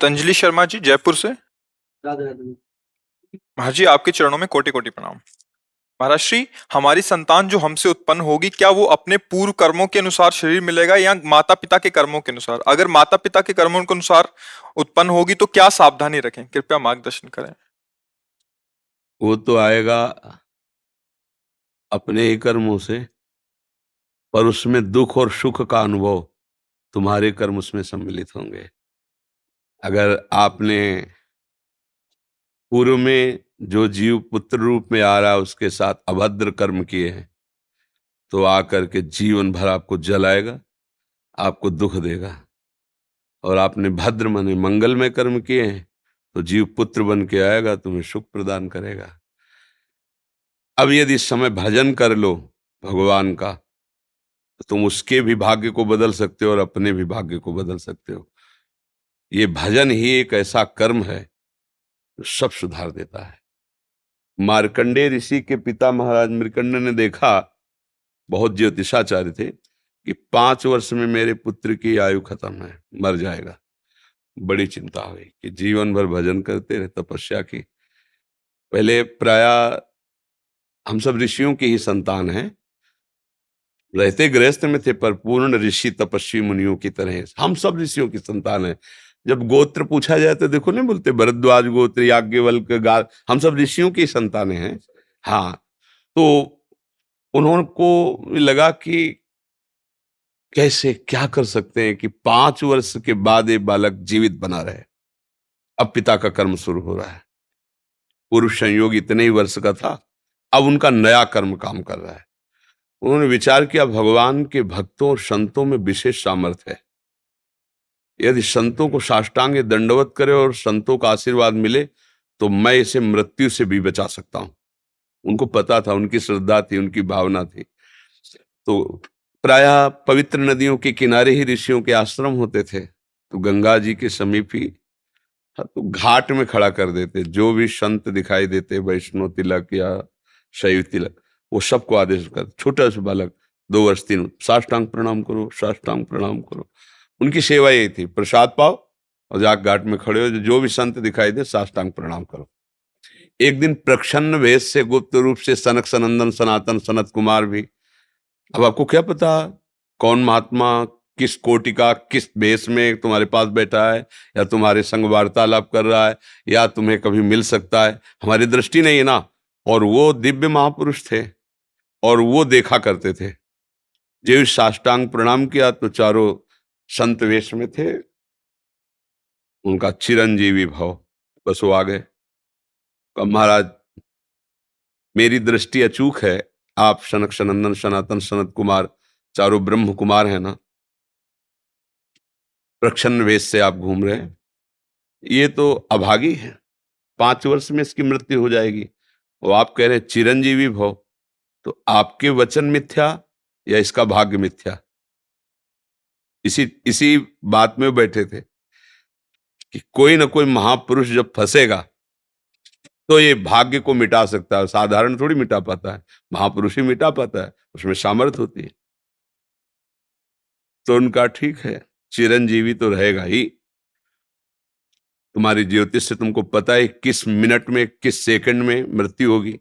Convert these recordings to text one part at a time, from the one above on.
पतंजलि शर्मा जी, जयपुर से। राधे राधे। हाँ जी, आपके चरणों में कोटि कोटि प्रणाम। महाराज श्री, हमारी संतान जो हमसे उत्पन्न होगी, क्या वो अपने पूर्व कर्मों के अनुसार शरीर मिलेगा या माता पिता के कर्मों के अनुसार? अगर माता पिता के कर्मों के अनुसार उत्पन्न होगी तो क्या सावधानी रखें? कृपया मार्गदर्शन करें। वो तो आएगा अपने ही कर्मों से, पर उसमें दुख और सुख का अनुभव तुम्हारे कर्म उसमें सम्मिलित होंगे। अगर आपने पूर्व में जो जीव पुत्र रूप में आ रहा है उसके साथ अभद्र कर्म किए हैं, तो आकर के जीवन भर आपको जलाएगा, आपको दुख देगा। और आपने भद्र माने मंगलमय कर्म किए हैं, तो जीव पुत्र बन के आएगा, तुम्हें सुख प्रदान करेगा। अब यदि इस समय भजन कर लो भगवान का, तो तुम उसके भी भाग्य को बदल सकते हो और अपने भी भाग्य को बदल सकते हो। ये भजन ही एक ऐसा कर्म है जो सब सुधार देता है। मार्कंडेय ऋषि के पिता महाराज मृकंड ने देखा, बहुत ज्योतिषाचार्य थे, कि 5 वर्ष में मेरे पुत्र की आयु खत्म है, मर जाएगा। बड़ी चिंता हुई कि जीवन भर भजन करते रहे, तपस्या की। पहले प्राय हम सब ऋषियों की ही संतान हैं, रहते गृहस्थ में थे, पर पूर्ण ऋषि तपस्वी मुनियों की तरह हम सब ऋषियों की संतान हैं। जब गोत्र पूछा जाए तो देखो नहीं बोलते भरद्वाज गोत्र, याज्ञवल्क, गार, हम सब ऋषियों की संतानें हैं। हाँ, तो उन्होंने लगा कि कैसे क्या कर सकते हैं कि 5 वर्ष के बाद ये बालक जीवित बना रहे। अब पिता का कर्म शुरू हो रहा है। पूर्व संयोग इतने ही वर्ष का था, अब उनका नया कर्म काम कर रहा है। उन्होंने विचार किया, भगवान के भक्तों और संतों में विशेष सामर्थ्य है। यदि संतों को साष्टांग दंडवत करे और संतों का आशीर्वाद मिले, तो मैं इसे मृत्यु से भी बचा सकता हूं। उनको पता था, उनकी श्रद्धा थी, उनकी भावना थी। तो प्रायः पवित्र नदियों के किनारे ही ऋषियों के आश्रम होते थे, तो गंगा जी के समीप ही, हाँ, तो घाट में खड़ा कर देते। जो भी संत दिखाई देते, वैष्णव तिलक या शैव तिलक, वो सबको आदेश कर, छोटा सा बालक 2 वर्ष 3, साष्टांग प्रणाम करो, साष्टांग प्रणाम करो। उनकी सेवा यही थी, प्रसाद पाओ और जाके घाट में खड़े हो, जो भी संत दिखाई दे साष्टांग प्रणाम करो। एक दिन प्रच्छन्न वेश से गुप्त रूप से सनक सनंदन सनातन सनत कुमार भी, अब आपको क्या पता कौन महात्मा किस कोटि का किस वेश में तुम्हारे पास बैठा है, या तुम्हारे संग वार्तालाप कर रहा है, या तुम्हें कभी मिल सकता है, हमारी दृष्टि नहीं है ना। और वो दिव्य महापुरुष थे और वो देखा करते थे। जो साष्टांग प्रणाम किया तो चारों संत वेश में थे, उनका चिरंजीवी भव, बस वो आ गए। कहा, महाराज मेरी दृष्टि अचूक है, आप सनक सनंदन सनातन सनत कुमार चारों ब्रह्म कुमार हैं ना, प्रच्छन्न वेश से आप घूम रहे हैं, ये तो अभागी है, 5 वर्ष में इसकी मृत्यु हो जाएगी। और आप कह रहे चिरंजीवी भव, तो आपके वचन मिथ्या या इसका भाग्य मिथ्या? इसी इसी बात में बैठे थे कि कोई ना कोई महापुरुष जब फंसेगा तो ये भाग्य को मिटा सकता है, साधारण थोड़ी मिटा पाता है, महापुरुष ही मिटा पाता है, उसमें सामर्थ्य होती है। तो उनका ठीक है, चिरंजीवी तो रहेगा ही। तुम्हारी ज्योतिष से तुमको पता है किस मिनट में किस सेकंड में मृत्यु होगी।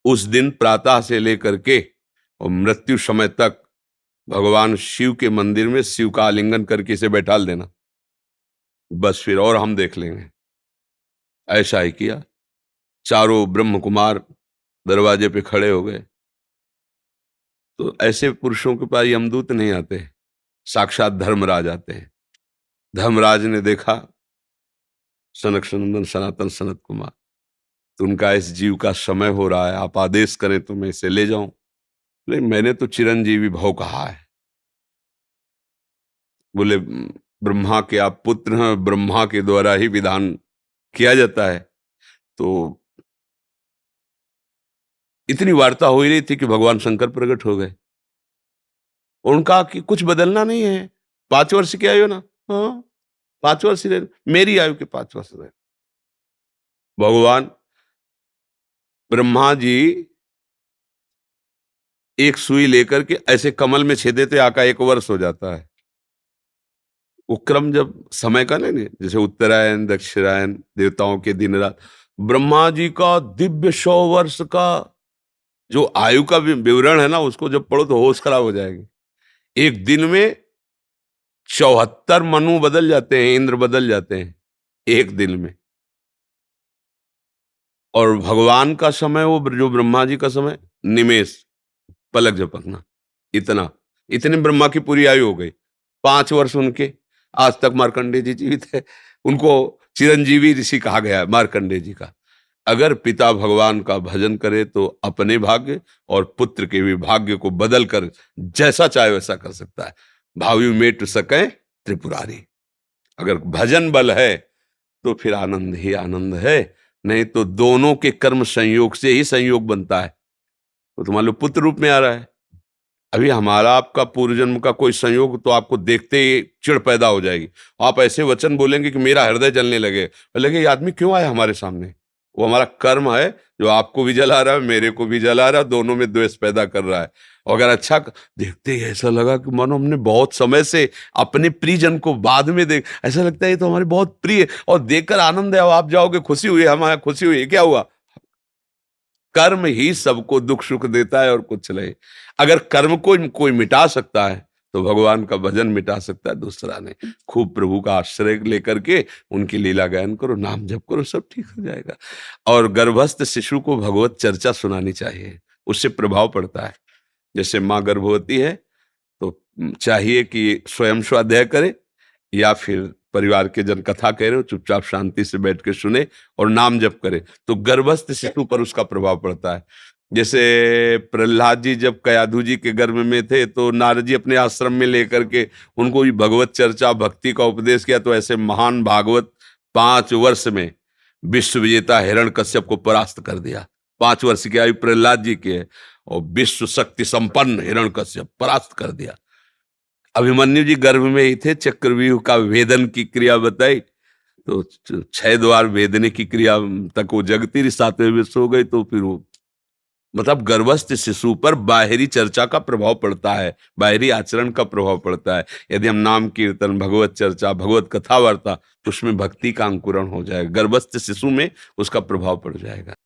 उस दिन प्रातः से लेकर के और मृत्यु समय तक भगवान शिव के मंदिर में शिव का आलिंगन करके इसे बैठाल देना, बस फिर और हम देख लेंगे। ऐसा ही किया। चारों ब्रह्म कुमार दरवाजे पे खड़े हो गए। तो ऐसे पुरुषों के पास यमदूत नहीं आते, साक्षात धर्मराज आते हैं। धर्मराज ने देखा सनक सनंदन सनातन सनत कुमार, तो उनका इस जीव का समय हो रहा है, आप आदेश करें तो मैं इसे ले जाऊं। बोले मैंने तो चिरंजीवी भव कहा है। बोले ब्रह्मा के आप पुत्र हैं, ब्रह्मा के द्वारा ही विधान किया जाता है। तो इतनी वार्ता हो ही रही थी कि भगवान शंकर प्रकट हो गए। उनका कि कुछ बदलना नहीं है, 5 वर्ष की आयु ना, हाँ 5 वर्ष ही रहे, मेरी आयु के 5 वर्ष रहे। भगवान ब्रह्मा जी एक सुई लेकर के ऐसे कमल में छेदे थे, आका 1 वर्ष हो जाता है। वो क्रम जब समय का नहीं, जैसे उत्तरायण दक्षिणायन देवताओं के दिन रात, ब्रह्मा जी का दिव्य 100 वर्ष का जो आयु का विवरण है ना, उसको जब पढ़ो तो होश खराब हो जाएगी। एक दिन में 74 मनु बदल जाते हैं, इंद्र बदल जाते हैं एक दिन में। और भगवान का समय, वो जो ब्रह्मा जी का समय, निमेष, पलक झपकना, इतना, इतने ब्रह्मा की पूरी आयु हो गई। 5 वर्ष उनके, आज तक मार्कंडेय जी जीवित है, उनको चिरंजीवी ऋषि कहा गया है मार्कंडेय जी का। अगर पिता भगवान का भजन करे तो अपने भाग्य और पुत्र के भी भाग्य को बदल कर जैसा चाहे वैसा कर सकता है। भावी मेट सके त्रिपुरारी। अगर भजन बल है तो फिर आनंद ही आनंद है, नहीं तो दोनों के कर्म संयोग से ही संयोग बनता है। तो तुम्हारे लो पुत्र रूप में आ रहा है। अभी हमारा आपका पूर्व जन्म का कोई संयोग तो आपको देखते ही चिढ़ पैदा हो जाएगी। आप ऐसे वचन बोलेंगे कि मेरा हृदय जलने लगे, ये आदमी क्यों आया हमारे सामने? वो हमारा कर्म है जो आपको भी जला रहा है, मेरे को भी जला रहा है, दोनों में द्वेष पैदा कर रहा है। और अगर अच्छा देखते ही ऐसा लगा कि मानो हमने बहुत समय से अपने प्रियजन को बाद में देख, ऐसा लगता है ये तो हमारे बहुत प्रिय, और देखकर आनंद है, आप जाओगे खुशी हुई, हमारा खुशी हुई, क्या हुआ? कर्म ही सबको दुख सुख देता है और कुछ नहीं। अगर कर्म को कोई मिटा सकता है तो भगवान का भजन मिटा सकता है, दूसरा नहीं। खूब प्रभु का आश्रय लेकर के उनकी लीला गायन करो, नाम जप करो, सब ठीक हो जाएगा। और गर्भस्थ शिशु को भगवत चर्चा सुनानी चाहिए, उससे प्रभाव पड़ता है। जैसे माँ गर्भवती है तो चाहिए कि स्वयं स्वाध्याय करे या फिर परिवार के जन कथा कह रहे हो, चुपचाप शांति से बैठ के सुने और नाम जप करे, तो गर्भस्थ शिशु पर उसका प्रभाव पड़ता है। जैसे प्रहलाद जी जब कयाधु जी के गर्भ में थे तो नारद जी अपने आश्रम में लेकर के उनको भी भगवत चर्चा भक्ति का उपदेश किया, तो ऐसे महान भागवत 5 वर्ष में विश्व विजेता हिरण्यकश्यप को परास्त कर दिया। 5 वर्ष की आयु प्रहलाद जी की है और विश्व शक्ति संपन्न हिरण्यकश्यप परास्त कर दिया। अभिमन्यु जी गर्भ में ही थे, चक्रव्यूह का भेदन की क्रिया बताई तो 6 द्वार भेदने की क्रिया तक वो जगती रही, 7वें में सो गई। तो फिर वो मतलब गर्भस्थ शिशु पर बाहरी चर्चा का प्रभाव पड़ता है, बाहरी आचरण का प्रभाव पड़ता है। यदि हम नाम कीर्तन, भगवत चर्चा, भगवत कथा वार्ता, तो उसमें भक्ति का अंकुरण हो जाएगा, गर्भस्थ शिशु में उसका प्रभाव पड़ जाएगा।